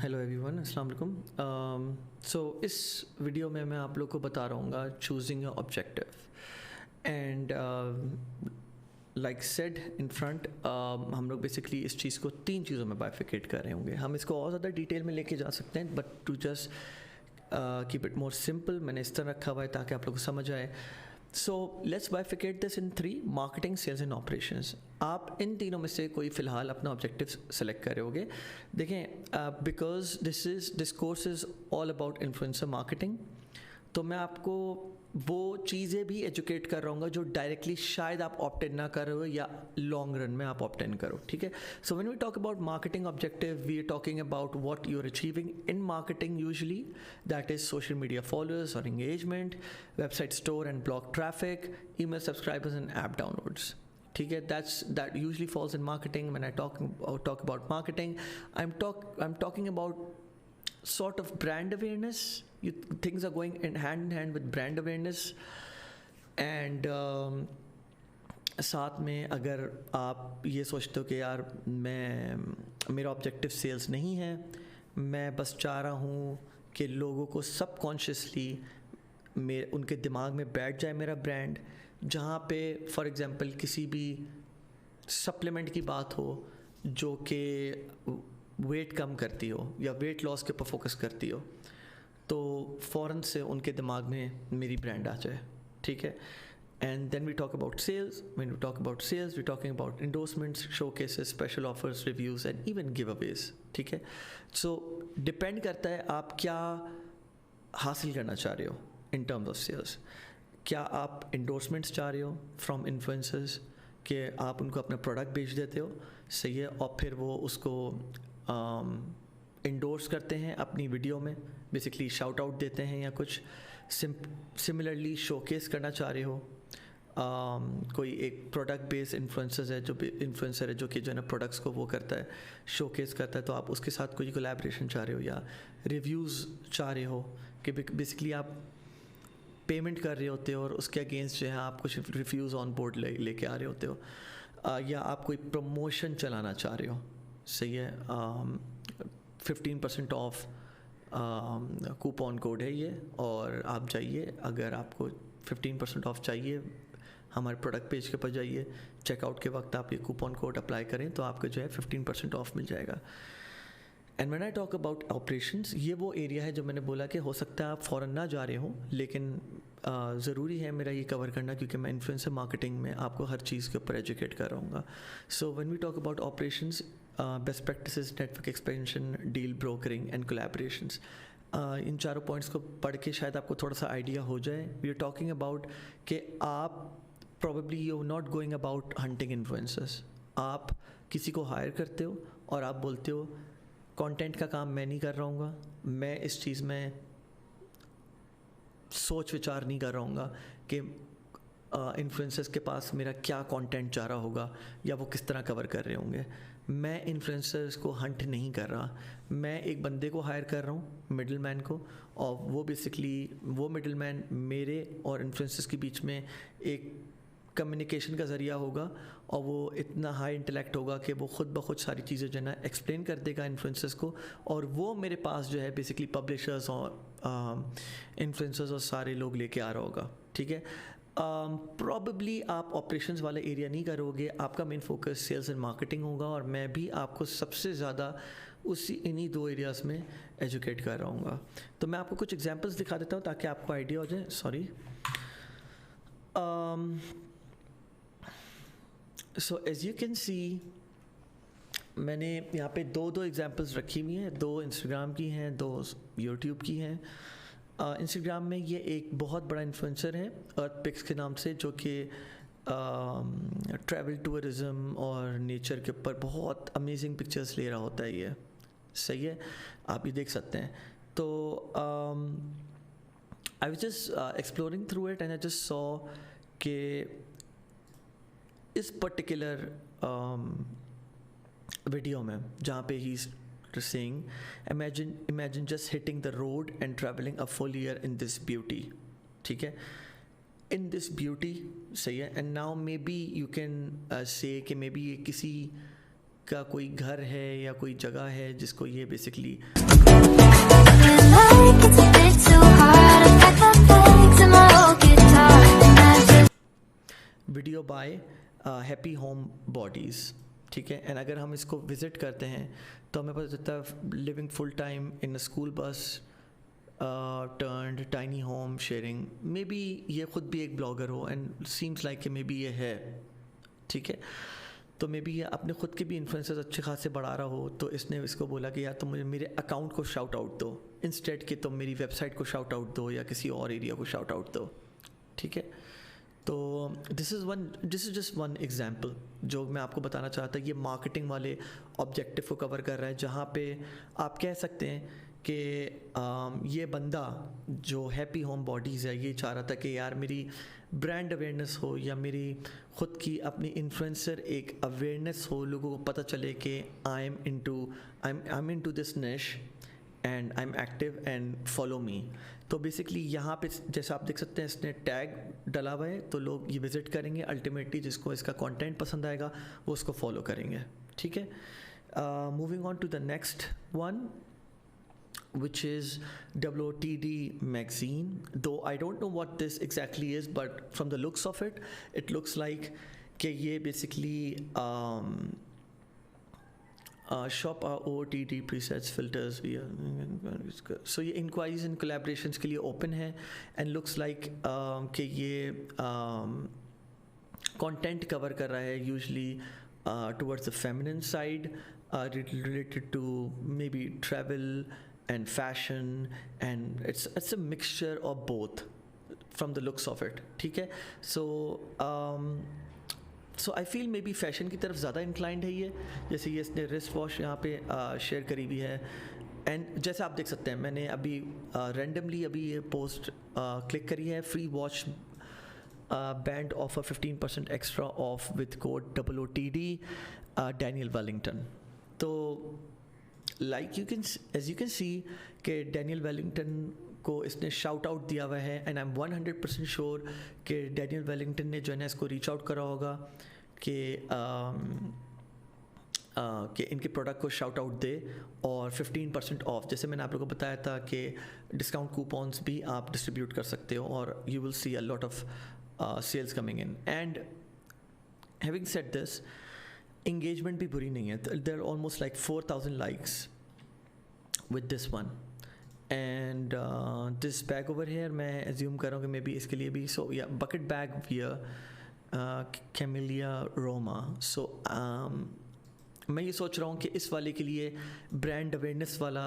Hello everyone, अस्सलाम वालेकुम। सो इस वीडियो में मैं आप लोग को बता रहा हूँ choosing your objective and like said in front, हम लोग बेसिकली इस चीज़ को 3 चीज़ों में बाइफिकेट कर रहे होंगे। हम इसको और ज़्यादा डिटेल में लेके जा सकते हैं, but to just keep it more simple मैंने इस तरह रखा हुआ है ताकि आप लोग को समझ आए। So let's bifurcate this in 3: marketing, sales and operations. आप इन तीनों में से कोई फ़िलहाल अपना ऑब्जेक्टिव सेलेक्ट कर रहे होगे। देखें, because this course is all about influencer marketing, तो मैं आपको वो चीज़ें भी एजुकेट कर रहा हूँ जो डायरेक्टली शायद आप ऑप्ट इन ना करो या लॉन्ग रन में आप ऑप्ट इन करो, ठीक है। So when we talk about marketing objective, we are talking about what you are achieving in marketing usually, that is social media followers और engagement, website store and blog traffic, email subscribers and app downloads, ठीक है। that usually falls in marketing. When I talk about marketing, I'm talking about sort of brand awareness. Things are going hand in hand with brand awareness, and साथ में अगर आप ये सोचते हो कि यार मेरा ऑब्जेक्टिव सेल्स नहीं है, मैं बस चाह रहा हूँ कि लोगों को सबकॉन्शियसली उनके दिमाग में बैठ जाए मेरा ब्रांड, जहाँ पे फॉर एग्ज़ाम्पल किसी भी सप्लीमेंट की बात हो जो कि वेट कम करती हो या वेट लॉस के ऊपर फोकस करती हो, तो फ़ौरन से उनके दिमाग में मेरी ब्रांड आ जाए, ठीक है। And then we talk about sales. When we talk about sales, we talking about endorsements, showcases, special offers, reviews and even giveaways, ठीक है। सो डिपेंड करता है आप क्या हासिल करना चाह रहे हो इन टर्म्स ऑफ सेल्स। क्या आप इंडोर्समेंट्स चाह रहे हो फ्रॉम इन्फ्लुएंसर्स कि आप उनको अपना प्रोडक्ट बेच देते हो, सही है, और फिर वो उसको इंडोर्स करते हैं अपनी वीडियो में, बेसिकली शाउट आउट देते हैं, या कुछ सिमिलरली शोकेस करना चाह रहे हो। कोई एक प्रोडक्ट बेस्ड इन्फ्लुएंसर है जो कि जो है ना प्रोडक्ट्स को वो करता है, शोकेस करता है, तो आप उसके साथ कोई कोलैबोरेशन चाह रहे हो, या रिव्यूज़ चाह रहे हो कि बेसिकली आप पेमेंट कर रहे होते हो और उसके अगेंस्ट जो है आप कुछ रिव्यूज़ ऑन बोर्ड लेके आ रहे होते हो, या आप कोई प्रमोशन चलाना चाह रहे हो, सही है। 15% ऑफ कूपन कोड है ये, और आप जाइए, अगर आपको 15% ऑफ चाहिए हमारे प्रोडक्ट पेज के पर जाइए, चेकआउट के वक्त आप ये कूपन कोड अप्लाई करें तो आपको जो है 15% ऑफ मिल जाएगा। And when I talk about operations, ये वो एरिया है जो मैंने बोला कि हो सकता है आप फ़ौरन ना जा रहे हो, लेकिन ज़रूरी है मेरा ये कवर करना, क्योंकि मैं इन्फ्लुएंसर मार्केटिंग में आपको हर चीज़ के ऊपर एजुकेट कर रहा हूँ। So when we talk about operations, best practices, network expansion, deal brokering and collaborations, इन चारों पॉइंट्स को पढ़ के शायद आपको थोड़ा सा आइडिया हो जाए। वी आर टॉकिंग अबाउट कि आप probably you not going about hunting influencers. आप किसी को हायर करते हो और आप बोलते हो कंटेंट का काम मैं नहीं कर रहा हूँगा, मैं इस चीज़ में सोच विचार नहीं कर रहा हूँगा कि इन्फ्लुएंसर्स के पास मेरा क्या कंटेंट जा रहा होगा या वो किस तरह कवर कर रहे होंगे। मैं इन्फ्लुएंसर्स को हंट नहीं कर रहा, मैं एक बंदे को हायर कर रहा हूँ, मिडल मैन को, और वो बेसिकली वो मिडल मैन मेरे और इन्फ्लुएंसर्स के बीच में एक कम्युनिकेशन का ज़रिया होगा, और वो इतना हाई इंटेलेक्ट होगा कि वो ख़ुद ब खुद सारी चीज़ें जो है ना एक्सप्लेन कर देगा इन्फ्लुएंसर्स को, और वो मेरे पास जो है बेसिकली पब्लिशर्स और इन्फ्लुएंसर्स और सारे लोग लेके आ रहा होगा, ठीक है। प्रॉबेबली आप ऑपरेशंस वाले एरिया नहीं करोगे, आपका main focus sales and marketing होगा, और मैं भी आपको सबसे ज़्यादा इन्हीं 2 एरियाज़ में एजुकेट कर रहा हूँ। तो मैं आपको कुछ एग्जांपल्स दिखा देता हूँ ताकि आपको आइडिया हो जाए। Sorry, so as you can see, मैंने यहाँ पे 2 एग्जांपल्स रखी हुई हैं, 2 इंस्टाग्राम की हैं, 2 यूट्यूब की हैं। इंस्टाग्राम में ये एक बहुत बड़ा इन्फ्लुएंसर है अर्थ पिक्स के नाम से, जो कि ट्रैवल टूरिज़म और नेचर के ऊपर बहुत अमेजिंग पिक्चर्स ले रहा होता है, ये सही है, आप ये देख सकते हैं। तो I was just exploring through it and I just saw कि इस पर्टिकुलर वीडियो में जहाँ पे ही saying, imagine just hitting the road and traveling a full year in this beauty, ठीक है, in this beauty, सही है। and now maybe you can say कि maybe ये किसी का कोई घर है या कोई जगह है जिसको ये basically video by happy home bodies, ठीक है। एंड अगर हम इसको विज़िट करते हैं तो हमें पता चलता है living full time in a school bus turned tiny home sharing. May be ये ख़ुद भी एक ब्लॉगर हो एंड सीम्स लाइक कि मे बी ये है, ठीक है। तो मे बी ये अपने ख़ुद के भी इन्फ्लुएंसर्स अच्छे खासे बढ़ा रहा हो, तो इसने इसको बोला कि यार तुम मुझे मेरे अकाउंट को शाउट आउट दो इंस्टेड कि तुम मेरी वेबसाइट को शाउट आउट दो या किसी और एरिया को शाउट आउट दो, ठीक है। तो this is just one example जो मैं आपको बताना चाहता। ये मार्केटिंग वाले ऑब्जेक्टिव को कवर कर रहा है, जहाँ पे आप कह सकते हैं कि ये बंदा जो हैप्पी होम बॉडीज़ है ये चाह रहा था कि यार मेरी ब्रांड अवेयरनेस हो या मेरी ख़ुद की अपनी इन्फ्लुएंसर एक अवेयरनेस हो, लोगों को पता चले कि आई एम इनटू दिस निश and I am active and follow me. तो बेसिकली यहाँ पे जैसा आप देख सकते हैं इसने टैग डला हुआ है, तो लोग ये विज़िट करेंगे, अल्टीमेटली जिसको इसका कंटेंट पसंद आएगा वो उसको फॉलो करेंगे, ठीक है। Moving on to the next one which is WOTD magazine, though I don't know what this exactly is, but from the looks of it, it looks like कि ये basically shop OOTD presets filters so ये inquiries and collaborations के लिए open है and looks like कि ये content cover कर रहा है usually towards the feminine side related to maybe travel and fashion and it's a mixture of both from the looks of it, ठीक है। So I feel maybe fashion की तरफ ज़्यादा इंक्लाइंड है ये, जैसे ये इसने रिस्ट वॉश यहाँ पे शेयर करी हुई है। एंड जैसे आप देख सकते हैं मैंने अभी रैंडमली अभी ये पोस्ट क्लिक करी है, free watch band offer 15% extra off with code WOTD Daniel Wellington. तो like as you can see कि डैनियल वेलिंगटन को इसने शाउट आउट दिया हुआ है एंड आई एम 100% श्योर कि डैनियल वेलिंगटन ने जो है ना इसको रीच आउट करा होगा कि इनके प्रोडक्ट को शाउट आउट दे और 15% ऑफ, जैसे मैंने आप लोगों को बताया था कि डिस्काउंट कूपन्स भी आप डिस्ट्रीब्यूट कर सकते हो और you will see a lot of sales coming in. And having said this, engagement भी बुरी नहीं है, there are almost like 4,000 likes with this one and this bag over here मैं assume कर रहा हूँ कि मे बी इसके लिए भी so yeah bucket bag wear Camellia Roma। so मैं ये सोच रहा हूँ कि इस वाले के लिए ब्रांड अवेयरनेस वाला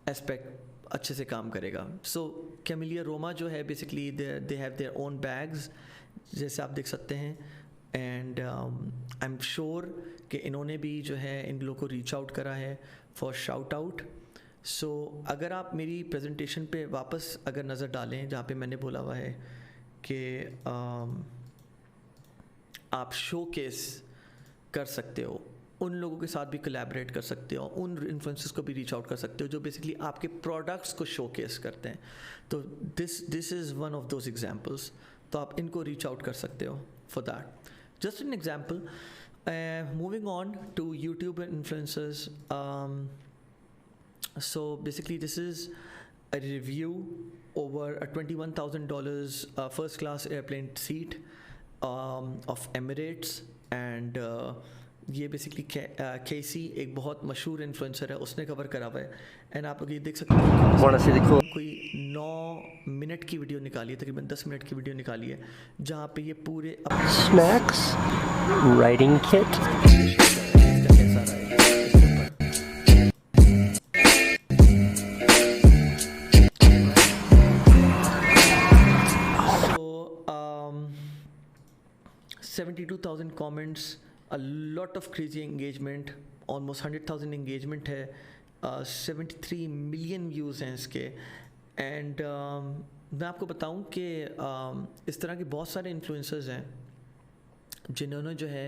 एस्पेक्ट अच्छे से काम करेगा। so Camellia Roma जो है basically they have their own bags जैसे आप देख सकते हैं एंड आई एम श्योर कि इन्होंने भी जो है इन लोगों को रीच आउट करा है फॉर शाउट आउट। सो अगर आप मेरी प्रेजेंटेशन पे वापस अगर नज़र डालें जहाँ पे मैंने बोला हुआ है कि आप शोकेस कर सकते हो, उन लोगों के साथ भी कोलैबोरेट कर सकते हो, उन इन्फ्लुएंसर्स को भी रीच आउट कर सकते हो जो बेसिकली आपके प्रोडक्ट्स को शोकेस करते हैं। तो this is one of those examples, तो आप इनको रीच आउट कर सकते हो for that. Just an example. Moving on to YouTube influencers. So basically, this is a review over a $21,000 first class airplane seat of Emirates, and ये basically केसी एक बहुत मशहूर इन्फ्लुएंसर है, उसने कवर करा हुआ है। एंड आप लोग ये देख सकते हैं कोई 9 मिनट की वीडियो निकाली है, तकरीबन 10 मिनट की वीडियो निकाली है जहाँ पे ये पूरे snacks riding kit so 72,000 comments, a lot of crazy engagement, almost 100,000 engagement है, 73 मिलियन व्यूज़ हैं इसके। एंड मैं आपको बताऊं कि इस तरह के बहुत सारे इन्फ्लुएंसर्स हैं जिन्होंने जो है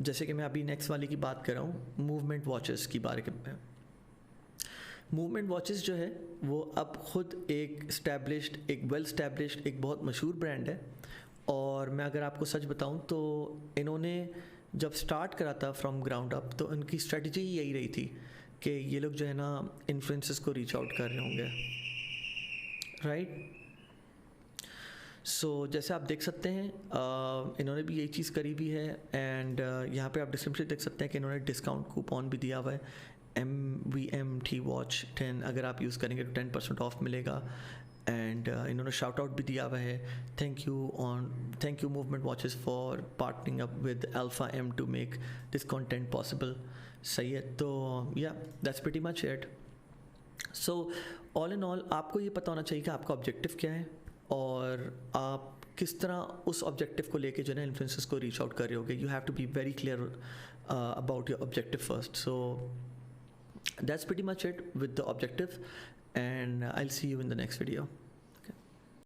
जैसे कि मैं अभी नेक्स्ट वाले की बात कर रहा हूँ, मूवमेंट वॉचेस की बारे में। मूवमेंट वॉचेस जो है वो अब ख़ुद एक वेल स्टैब्लिश्ड एक बहुत मशहूर ब्रांड है। और मैं अगर आपको सच बताऊं तो इन्होंने जब स्टार्ट करा था फ्रॉम ग्राउंड अप, तो उनकी स्ट्रेटजी यही रही थी कि ये लोग जो है ना इन्फ्लुएंसर्स को रीच आउट कर रहे होंगे, राइट। सो जैसे आप देख सकते हैं इन्होंने भी यही चीज़ करी भी है। एंड यहाँ पे आप डिस्क्रिप्शन देख सकते हैं कि इन्होंने डिस्काउंट कूपन भी दिया हुआ है, MVMT वॉच 10, अगर आप यूज़ करेंगे तो 10% ऑफ मिलेगा। एंड इन्होंने शाउट आउट भी दिया हुआ है, thank you movement watches for partnering up with alpha M to make this content possible. सही है, तो या that's pretty much it. So all in all आपको ये पता होना चाहिए कि आपका ऑब्जेक्टिव क्या है और आप किस तरह उस ऑब्जेक्टिव को लेके जो है ना इन्फ्लुएंसर्स को रीच आउट कर रहे होगे। You have to be very clear about your objective first. So that's pretty much it with the objective, and I'll see you in the next video.